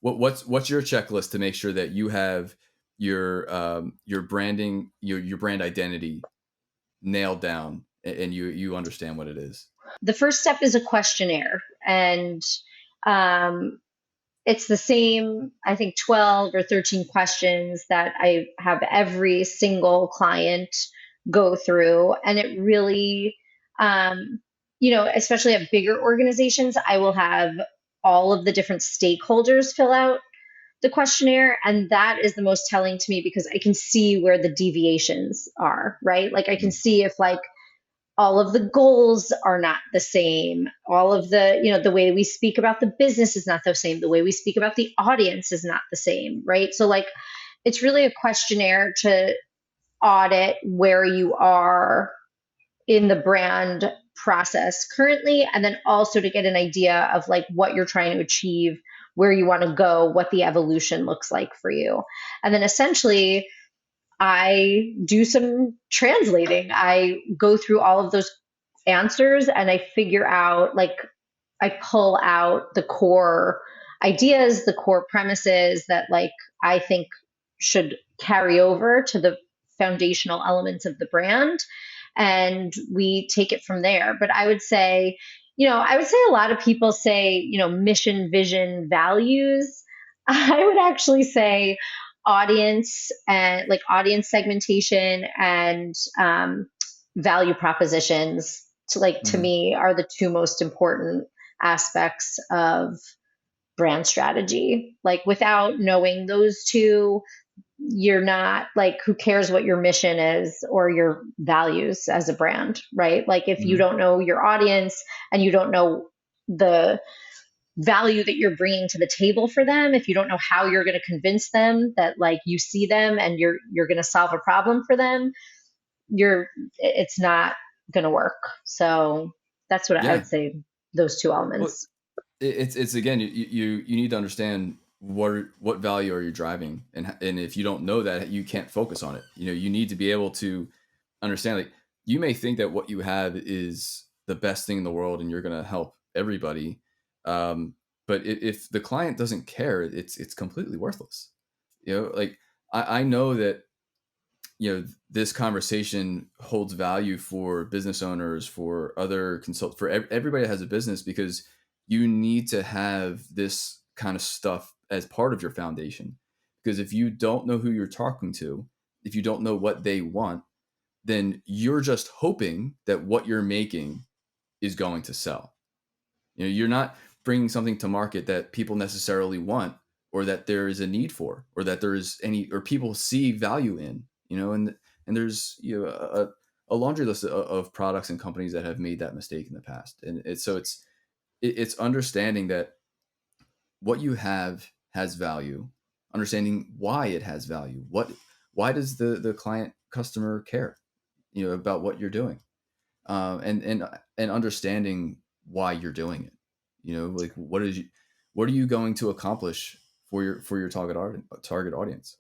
what's your checklist to make sure that you have your branding, your brand identity nailed down, and you understand what it is? The first step is a questionnaire, and um, it's the same, I think, 12 or 13 questions that I have every single client go through. And it really, um, especially at bigger organizations, I will have all of the different stakeholders fill out the questionnaire. And that is the most telling to me because I can see where the deviations are, right? Like I can see if like all of the goals are not the same, all of the the way we speak about the business is not the same, the way we speak about the audience is not the same, right? So like it's really a questionnaire to audit where you are in the brand process currently, and then also to get an idea of like what you're trying to achieve, where you want to go, what the evolution looks like for you. And then essentially I do some translating. I go through all of those answers and I figure out, like, I pull out the core ideas, the core premises that, like, I think should carry over to the foundational elements of the brand. And we take it from there. But I would say a lot of people say, mission, vision, values. I would actually say audience and like audience segmentation and value propositions to Mm-hmm. me are the two most important aspects of brand strategy. Like without knowing those two, you're not like, who cares what your mission is or your values as a brand, right? Like if you Mm-hmm. don't know your audience and you don't know the value that you're bringing to the table for them, if you don't know how you're going to convince them that like you see them and you're going to solve a problem for them, you're it's not going to work. So that's what I Yeah. would say, those two Well, elements. it's again, you need to understand what value are you driving, and if you don't know that, you can't focus on it. You need to be able to understand, like, you may think that what you have is the best thing in the world and you're going to help everybody, um, but if the client doesn't care, it's completely worthless. Like, I know that this conversation holds value for business owners, for other consult, for everybody that has a business, because you need to have this kind of stuff as part of your foundation. Because if you don't know who you're talking to, if you don't know what they want, then you're just hoping that what you're making is going to sell. You're not bringing something to market that people necessarily want, or that there is a need for, or that there is any, or people see value in. And there's a laundry list of products and companies that have made that mistake in the past. And it's understanding that what you have has value, understanding why it has value. Why does the client customer care, about what you're doing, and understanding why you're doing it. Like, what are you going to accomplish for your target audience?